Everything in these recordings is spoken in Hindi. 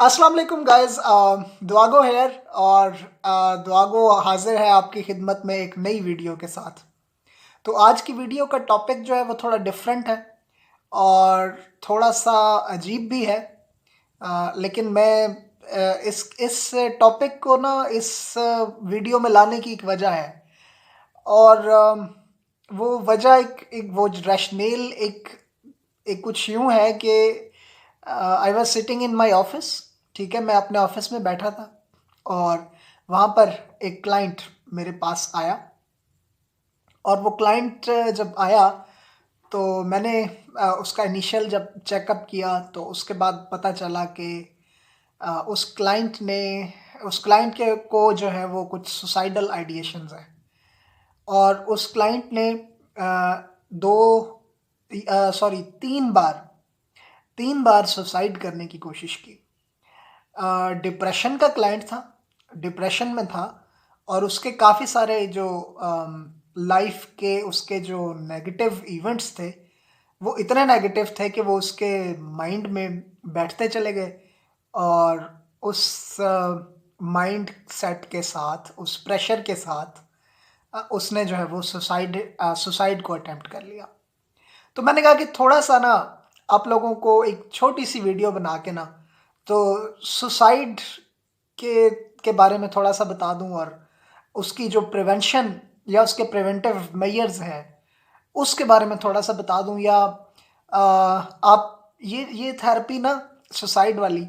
अस्सलाम वालेकुम गाइस। दुआगो हेयर और दुआगो हाजिर है आपकी खिदमत में एक नई वीडियो के साथ। तो आज की वीडियो का टॉपिक जो है वो थोड़ा डिफरेंट है और थोड़ा सा अजीब भी है। लेकिन मैं इस टॉपिक को ना इस वीडियो में लाने की एक वजह है और वो वजह एक एक वो रैशनेल एक एक कुछ यूँ है कि I was sitting in my office. ठीक है, मैं अपने ऑफिस में बैठा था और वहाँ पर एक क्लाइंट मेरे पास आया और वो क्लाइंट जब आया तो मैंने उसका इनिशियल जब चेकअप किया तो उसके बाद पता चला कि उस क्लाइंट के को जो है वो कुछ सुसाइडल आइडिएशंस हैं और उस क्लाइंट ने दो सॉरी तीन बार सुसाइड करने की कोशिश की। डिप्रेशन का क्लाइंट था, डिप्रेशन में था और उसके काफ़ी सारे जो लाइफ के उसके जो नेगेटिव इवेंट्स थे वो इतने नेगेटिव थे कि वो उसके माइंड में बैठते चले गए और उस माइंड सेट के साथ उस प्रेशर के साथ उसने जो है वो सुसाइड को अटेम्प्ट कर लिया। तो मैंने कहा कि थोड़ा-सा ना आप लोगों को एक छोटी-सी वीडियो बना के ना तो सुसाइड के के बारे में थोड़ा-सा बता दूँ और उसकी जो प्रिवेंशन या उसके प्रिवेंटिव मेजर्स हैं, उसके बारे में थोड़ा-सा बता दूँ या आप ये थेरेपी ना सुसाइड वाली,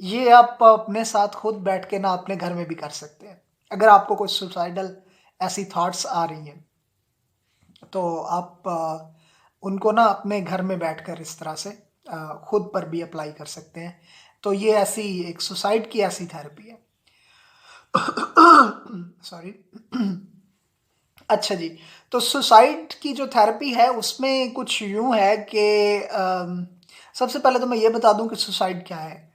ये आप अपने साथ खुद बैठ के ना अपने घर में भी कर सकते हैं। अगर आपको कोई सुसाइडल ऐसी थॉट्स आ रही हैं, तो आप उनको ना अपने घर में बैठकर इस तरह से खुद पर भी अप्लाई कर सकते हैं। तो ये ऐसी एक सुसाइड की ऐसी थेरेपी है। सॉरी। अच्छा जी, तो सुसाइड की जो थेरेपी है उसमें कुछ यूँ है कि सबसे पहले तो मैं ये बता दूँ कि सुसाइड क्या है?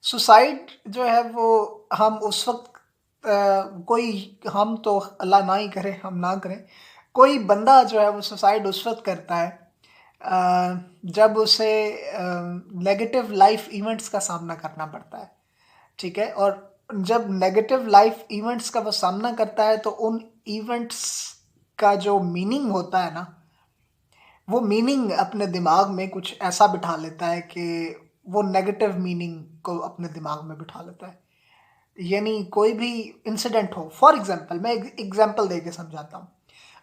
सुसाइड जो है वो हम उस वक़्त कोई हम तो अल्लाह ना ही करे, हम ना करें। कोई बंदा जो है वो सुसाइड उस वक़्त करता है जब उसे नेगेटिव लाइफ़ इवेंट्स का सामना करना पड़ता है, ठीक है? और जब नेगेटिव लाइफ़ इवेंट्स का वो सामना करता है तो उन इवेंट्स का जो मीनिंग होता है ना, वो मीनिंग अपने दिमाग में कुछ ऐसा बिठा लेता है कि वो नेगेटिव मीनिंग को अपने दिमाग में बिठा लेता है। यानी कोई भी इंसिडेंट हो, फॉर एग्ज़ाम्पल मैं एक एग्ज़ाम्पल देके समझाता हूँ।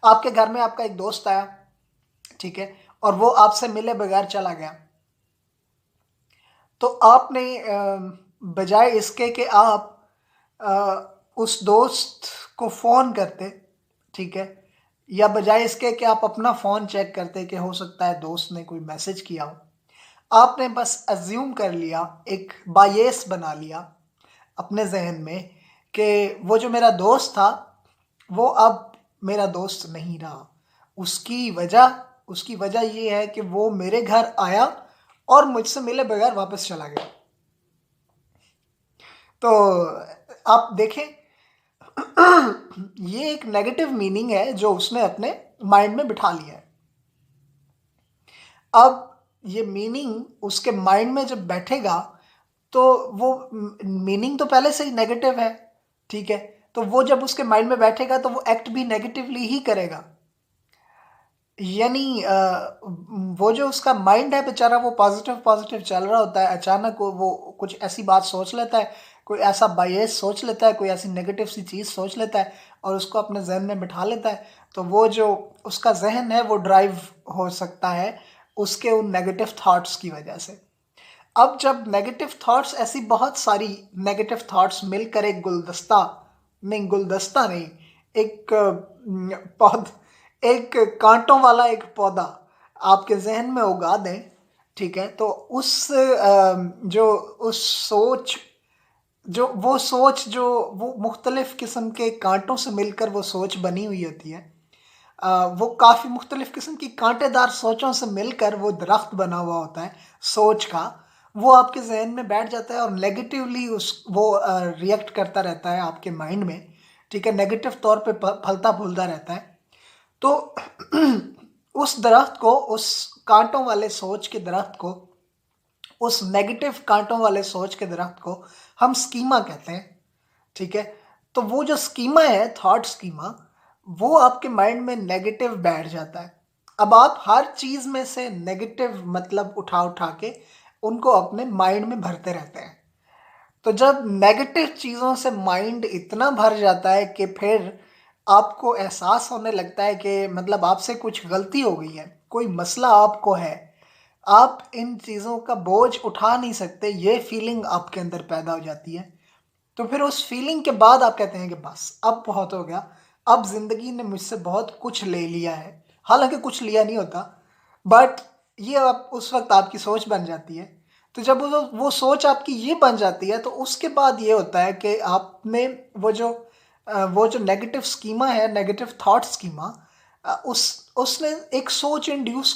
आपके घर में आपका एक दोस्त आया, ठीक है? और वो आपसे मिले बगैर चला गया। तो आपने बजाय इसके कि आप उस दोस्त को फ़ोन करते, ठीक है? या बजाय इसके कि आप अपना फ़ोन चेक करते कि हो सकता है दोस्त ने कोई मैसेज किया हो, आपने बस अज़्यूम कर लिया, एक बायस बना लिया अपने ज़हन में कि वो जो मेरा दोस्त था, वो अब मेरा दोस्त नहीं रहा। उसकी वजह ये है कि वो मेरे घर आया और मुझसे मिले बगैर वापस चला गया। तो आप देखें ये एक नेगेटिव मीनिंग है जो उसने अपने माइंड में बिठा लिया है। अब ये मीनिंग उसके माइंड में जब बैठेगा तो वो मीनिंग तो पहले से ही नेगेटिव है, ठीक है? तो वो जब उसके माइंड में बैठेगा तो वो एक्ट भी नेगेटिवली ही करेगा। यानी वो जो उसका माइंड है बेचारा वो पॉज़िटिव चल रहा होता है, अचानक वो कुछ ऐसी बात सोच लेता है, कोई ऐसा बायस सोच लेता है, कोई ऐसी नेगेटिव सी चीज़ सोच लेता है और उसको अपने ज़हन में बिठा लेता है। तो वो जो उसका ज़हन है वो ड्राइव हो सकता है उसके उन नेगेटिव थॉट्स की वजह से। अब जब नेगेटिव थॉट्स ऐसी बहुत सारी नेगेटिव थॉट्स मिलकर एक गुलदस्ता नहीं, एक पौध एक काँटों वाला एक पौधा आपके ज़हन में उगा दें, ठीक है? तो जो उस सोच जो वो मुख्तलिफ़ किस्म के काँटों से मिलकर वो सोच बनी हुई होती है। वो काफ़ी मुख्तलिफ़ किस्म की काँटेदार सोचों से मिलकर वो दरख़्त बना हुआ होता है सोच का, वो आपके ज़हन में बैठ जाता है और नेगेटिवली वो रिएक्ट करता रहता है आपके माइंड में, ठीक है? नेगेटिव तौर पे फलता-फूलता रहता है। तो उस काँटों वाले सोच के दरख़्त को उस नेगेटिव कांटों वाले सोच के दरख्त को हम स्कीमा कहते हैं, ठीक है? तो वो जो स्कीमा है, थॉट स्कीमा, वो आपके माइंड में नेगेटिव बैठ जाता है। अब आप हर चीज़ में से नेगेटिव मतलब उठा के उनको अपने माइंड में भरते रहते हैं। तो जब नेगेटिव चीज़ों से माइंड इतना भर जाता है कि फिर आपको एहसास होने लगता है कि मतलब आपसे कुछ गलती हो गई है, कोई मसला आपको है, आप इन चीज़ों का बोझ उठा नहीं सकते, ये फीलिंग आपके अंदर पैदा हो जाती है। तो फिर उस फीलिंग के बाद आप कहते हैं कि बस अब बहुत हो गया, अब ज़िंदगी ने मुझसे बहुत कुछ ले लिया है। हालाँकि कुछ लिया नहीं होता, बट ये अब उस वक़्त आपकी सोच बन जाती है। तो जब वो सोच आपकी ये बन जाती है तो उसके बाद ये होता है कि आपने वो जो नेगेटिव स्कीमा है, नेगेटिव थॉट स्कीमा, उसने एक सोच इंड्यूस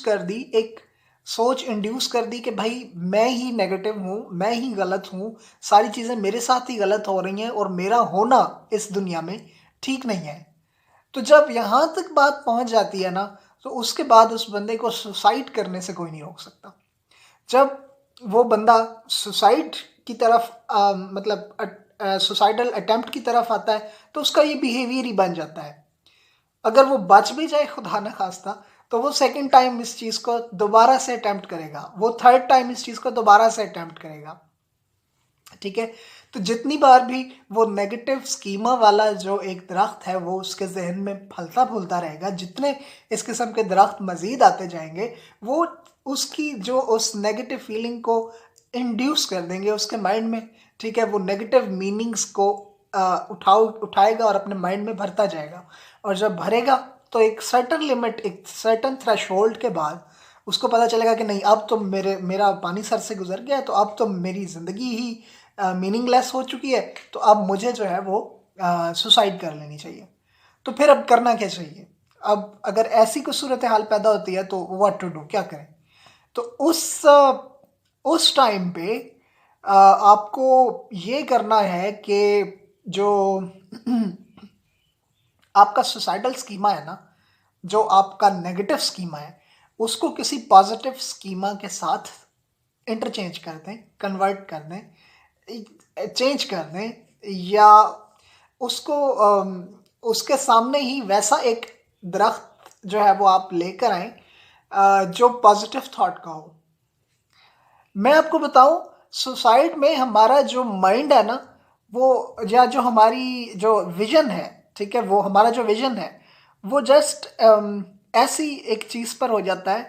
कर दी कि भाई मैं ही नेगेटिव हूँ, मैं ही गलत हूँ, सारी चीज़ें मेरे साथ ही गलत हो रही हैं और मेरा होना इस दुनिया में ठीक नहीं है। तो जब यहाँ तक बात पहुँच जाती है ना, तो उसके बाद उस बंदे को सुसाइड करने से कोई नहीं रोक सकता। जब वो बंदा सुसाइड की तरफ मतलब सुसाइडल अटेम्प्ट की तरफ आता है, तो उसका ये बिहेवियर ही बन जाता है। अगर वो बच भी जाए खुदा न खास्ता, तो वो सेकंड टाइम इस चीज़ को दोबारा से अटेम्प्ट करेगा, वो थर्ड टाइम इस चीज़ को दोबारा से अटेम्प्ट करेगा, ठीक है? तो जितनी बार भी वो नेगेटिव स्कीमा वाला जो एक दरख्त है वो उसके ज़हन में फलता-फूलता रहेगा, जितने इस किस्म के दरख्त मज़ीद आते जाएँगे, वो उसकी जो उस नेगेटिव फीलिंग को इंड्यूस कर देंगे उसके माइंड में, ठीक है? वो नेगेटिव मीनिंग्स को उठाएगा और अपने माइंड में भरता जाएगा, और जब भरेगा तो एक सर्टेन लिमिट, एक सर्टेन थ्रेशोल्ड के बाद उसको पता चलेगा कि नहीं, अब तो मेरा पानी सर से गुज़र गया है, तो अब तो मेरी ज़िंदगी ही मीनिंगलेस हो चुकी है, तो अब मुझे जो है वो सुसाइड कर लेनी चाहिए। तो फिर अब करना क्या चाहिए? अब अगर ऐसी कोई सूरत हाल पैदा होती है तो व्हाट टू डू, क्या करें? तो उस टाइम पे आपको ये करना है कि जो आपका सुसाइडल स्कीमा है ना, जो आपका नेगेटिव स्कीमा है, उसको किसी पॉजिटिव स्कीमा के साथ इंटरचेंज कर दें, कन्वर्ट कर दें, चेंज कर दें, या उसको उसके सामने ही वैसा एक दरख्त जो है वो आप लेकर आएँ जो पॉजिटिव थॉट का हो। मैं आपको बताऊँ, सुसाइड में हमारा जो माइंड है ना, वो या जो हमारी जो विज़न है, ठीक है? वो हमारा जो विज़न है, वो जस्ट ऐसी एक चीज़ पर हो जाता है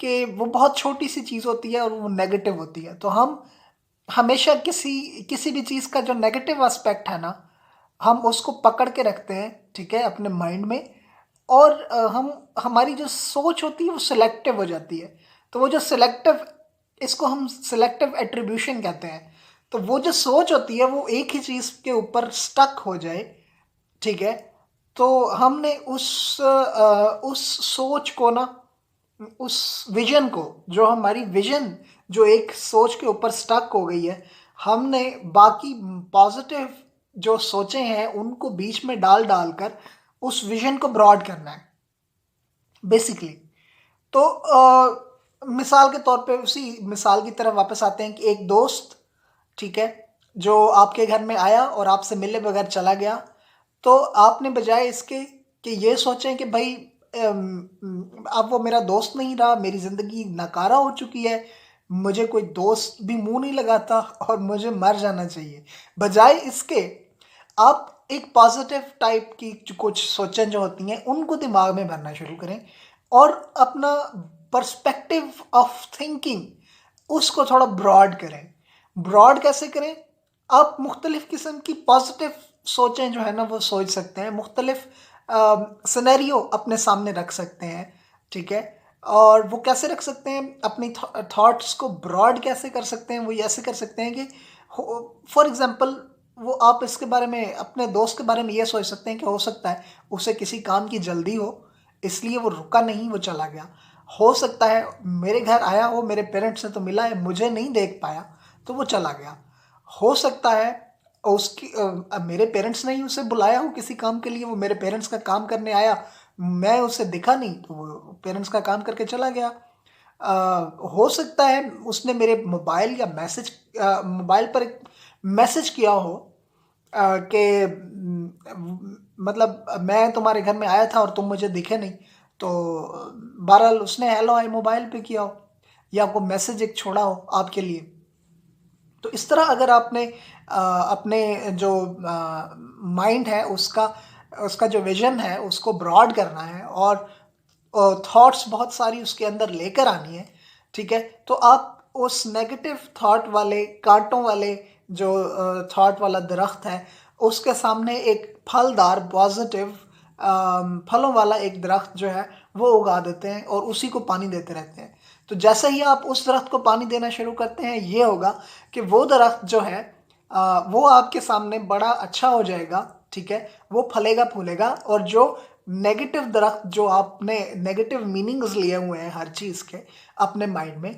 कि वो बहुत छोटी-सी चीज़ होती है और वो नेगेटिव होती है। तो हम हमेशा किसी किसी भी चीज़ का जो नेगेटिव एस्पेक्ट है ना, हम उसको पकड़ के रखते हैं, ठीक है? अपने माइंड में, और हम हमारी जो सोच होती है वो सिलेक्टिव हो जाती है। तो वो जो सिलेक्टिव इसको हम सिलेक्टिव एट्रिब्यूशन कहते हैं। तो वो जो सोच होती है वो एक ही चीज़ के ऊपर स्टक हो जाए, ठीक है? तो हमने उस सोच को ना, उस विज़न को, जो हमारी विज़न जो एक सोच के ऊपर स्टक हो गई है, हमने बाकी पॉज़िटिव जो सोचें हैं उनको बीच में डाल-डाल कर उस विज़न को ब्रॉड करना है बेसिकली। तो मिसाल के तौर पे उसी मिसाल की तरफ वापस आते हैं कि एक दोस्त, ठीक है, जो आपके घर में आया और आपसे मिले बगैर चला गया, तो आपने बजाय इसके कि ये सोचें कि भाई अब वो मेरा दोस्त नहीं रहा, मेरी ज़िंदगी नकारा हो चुकी है, मुझे कोई दोस्त भी मुँह नहीं लगाता और मुझे मर जाना चाहिए। बजाय इसके आप एक पॉज़िटिव टाइप की जो कुछ सोचें जो होती हैं, उनको दिमाग में भरना शुरू करें और अपना पर्सपेक्टिव ऑफ थिंकिंग उसको थोड़ा ब्रॉड करें। ब्रॉड कैसे करें? आप मुख्तलिफ़ किस्म की पॉज़िटिव सोचें जो है ना वो सोच सकते हैं, मुख्तलिफ़ सिनेरियो अपने सामने रख सकते हैं, ठीक है? और वो कैसे रख सकते हैं? अपनी थॉट्स को ब्रॉड कैसे कर सकते हैं? वो ये ऐसे कर सकते हैं कि फॉर एग्ज़ाम्पल, वो आप इसके बारे में, अपने दोस्त के बारे में ये सोच सकते हैं कि हो सकता है उसे किसी काम की जल्दी हो, इसलिए वो रुका नहीं, वो चला गया। हो सकता है मेरे घर आया हो, मेरे पेरेंट्स से तो मिला है, मुझे नहीं देख पाया, तो वो चला गया। हो सकता है मेरे पेरेंट्स ने ही उसे बुलाया हो किसी काम के लिए, वो मेरे पेरेंट्स का काम करने आया, मैं उसे दिखा नहीं, तो वो पेरेंट्स का काम करके चला गया। हो सकता है उसने मेरे मोबाइल या मोबाइल पर एक मैसेज किया हो कि मतलब मैं तुम्हारे घर में आया था और तुम मुझे दिखे नहीं। तो बहरहाल उसने हेलो हाय मोबाइल पे किया हो या कोई मैसेज एक छोड़ा हो आपके लिए। तो इस तरह अगर आपने अपने जो माइंड है उसका उसका जो विज़न है उसको ब्रॉड करना है और थॉट्स बहुत सारी उसके अंदर लेकर आनी है, ठीक है? तो आप उस नेगेटिव थॉट वाले, काँटों वाले जो थॉट वाला दरख़्त है, उसके सामने एक फलदार पॉज़िटिव फलों वाला एक दरख़्त जो है, वो उगा देते हैं और उसी को पानी देते रहते हैं। तो जैसे ही आप उस दरख़्त को पानी देना शुरू करते हैं, ये होगा कि वो दरख़्त जो है वो आपके सामने बड़ा अच्छा हो जाएगा, ठीक है? वो फलेगा-फूलेगा और जो नेगेटिव दरख़्त जो आपने नेगेटिव मीनिंग्स लिए हुए हैं हर चीज़ के अपने माइंड में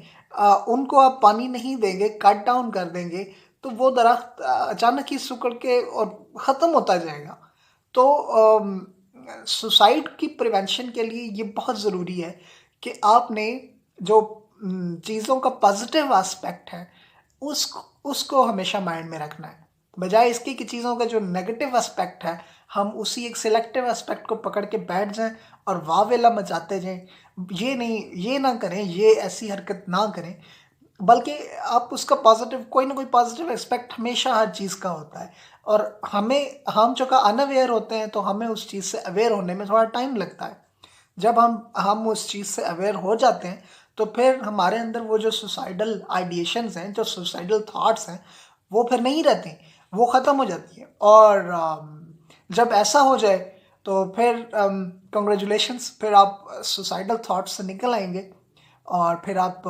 उनको आप पानी नहीं देंगे, कट डाउन कर देंगे, तो वो दरख़्त अचानक ही सिकुड़ के और ख़त्म होता जाएगा। तो सुसाइड की प्रिवेंशन के लिए ये बहुत ज़रूरी है कि आपने जो चीज़ों का पॉज़िटिव एस्पेक्ट है, उसको हमेशा माइंड में रखना है। बजाय इसके कि चीज़ों का जो नेगेटिव एस्पेक्ट है, हम उसी एक सिलेक्टिव एस्पेक्ट को पकड़ के बैठ जाएँ और वाह-वेला मचाते जाएँ। ये नहीं, ये ना करें, ये ऐसी हरकत ना करें, बल्कि आप उसका पॉज़िटिव कोई ना कोई पॉज़िटिव एस्पेक्ट हमेशा हर चीज़ का होता है और हम चूँकि अनअवेयर होते हैं, तो हमें उस चीज़ से अवेयर होने में थोड़ा टाइम लगता है। जब हम उस चीज़ से अवेयर हो जाते हैं, तो फिर हमारे अंदर वो जो सुसाइडल आइडिएशंस हैं, जो सुसाइडल थॉट्स हैं, वो फिर नहीं रहती, वो ख़त्म हो जाती हैं और जब ऐसा हो जाए, तो फिर कांग्रेचुलेशंस फिर आप सुसाइडल थॉट्स से निकल आएँगे और फिर आप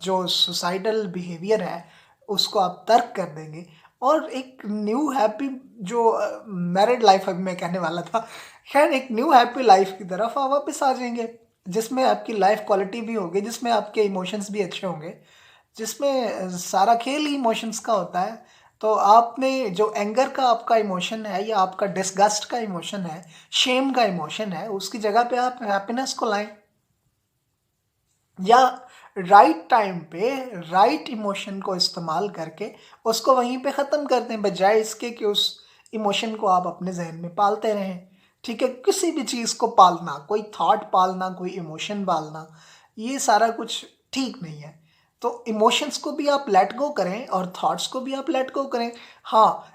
जो सुसाइडल बिहेवियर है, उसको आप तर्क कर देंगे और एक न्यू हैप्पी जो मैरिड लाइफ़ अभी मैं कहने वाला था, खैर एक न्यू हैप्पी लाइफ़ की तरफ आप वापस आ जाएँगे, जिसमें आपकी लाइफ़ क्वालिटी भी होगी, जिसमें आपके इमोशंस भी अच्छे होंगे, जिसमें सारा खेल ही इमोशंस का होता है। तो आपने जो एंगर का आपका इमोशन है या आपका डिसगस्ट का इमोशन है, शेम का इमोशन है, उसकी जगह पे आप हैप्पीनेस को लाएँ। या राइट टाइम पे राइट इमोशन को इस्तेमाल करके उसको वहीं पे ख़त्म कर दें, बजाय इसके कि उस इमोशन को आप अपने ज़हन में पालते रहें। ठीक है? किसी भी चीज़ को पालना, कोई थॉट पालना, कोई इमोशन पालना, ये सारा कुछ ठीक नहीं है। तो इमोशंस को भी आप लेट गो करें और थॉट्स को भी आप लेट गो करें। हाँ,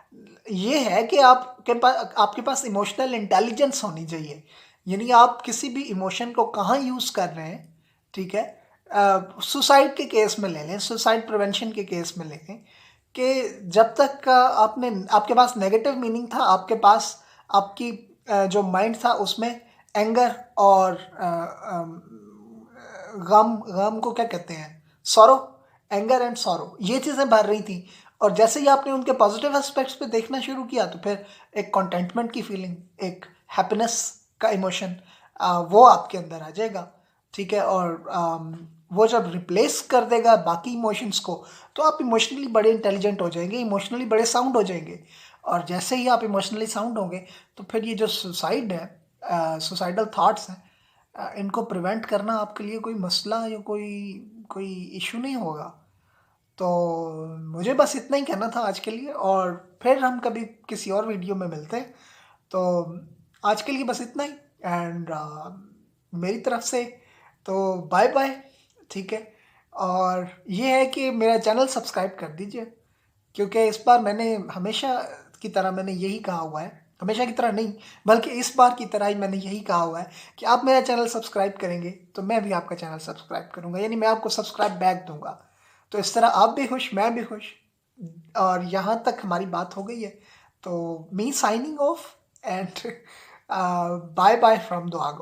ये है कि आपके पास इमोशनल इंटेलिजेंस होनी चाहिए। यानी आप किसी भी इमोशन को कहाँ यूज़ कर रहे हैं, ठीक है? सुसाइड के केस में ले लें, सुसाइड प्रिवेंशन के केस में ले लें कि जब तक आपके पास नेगेटिव मीनिंग था, आपके पास आपकी जो माइंड था उसमें एंगर और गम को क्या कहते हैं? सॉरो, एंगर एंड सॉरो ये चीज़ें भर रही थी और जैसे ही आपने उनके पॉजिटिव एस्पेक्ट्स पे देखना शुरू किया तो फिर एक कंटेंटमेंट की फीलिंग, एक हैप्पीनेस का इमोशन वो आपके अंदर आ जाएगा, ठीक है? और वो जब रिप्लेस कर देगा बाकी इमोशंस को, तो आप इमोशनली बड़े इंटेलिजेंट हो जाएँगे, इमोशनली बड़े साउंड हो जाएँगे और जैसे ही आप इमोशनली साउंड होंगे, तो फिर ये जो सुसाइड है सुसाइडल थॉट्स हैं इनको प्रिवेंट करना आपके लिए कोई मसला या कोई कोई इश्यू नहीं होगा। तो मुझे बस इतना ही कहना था आज के लिए और फिर हम कभी किसी और वीडियो में मिलते हैं। तो आज के लिए बस इतना ही एंड मेरी तरफ से तो बाय बाय, ठीक है? और ये है कि मेरा चैनल सब्सक्राइब कर दीजिए क्योंकि इस बार मैंने हमेशा की तरह मैंने यही कहा हुआ है, हमेशा की तरह नहीं बल्कि इस बार की तरह ही मैंने यही कहा हुआ है कि आप मेरा चैनल सब्सक्राइब करेंगे, तो मैं भी आपका चैनल सब्सक्राइब करूँगा, यानी मैं आपको सब्सक्राइब बैक दूँगा। तो इस तरह आप भी खुश, मैं भी खुश और यहाँ तक हमारी बात हो गई है। तो me signing off and bye bye from दुआगो।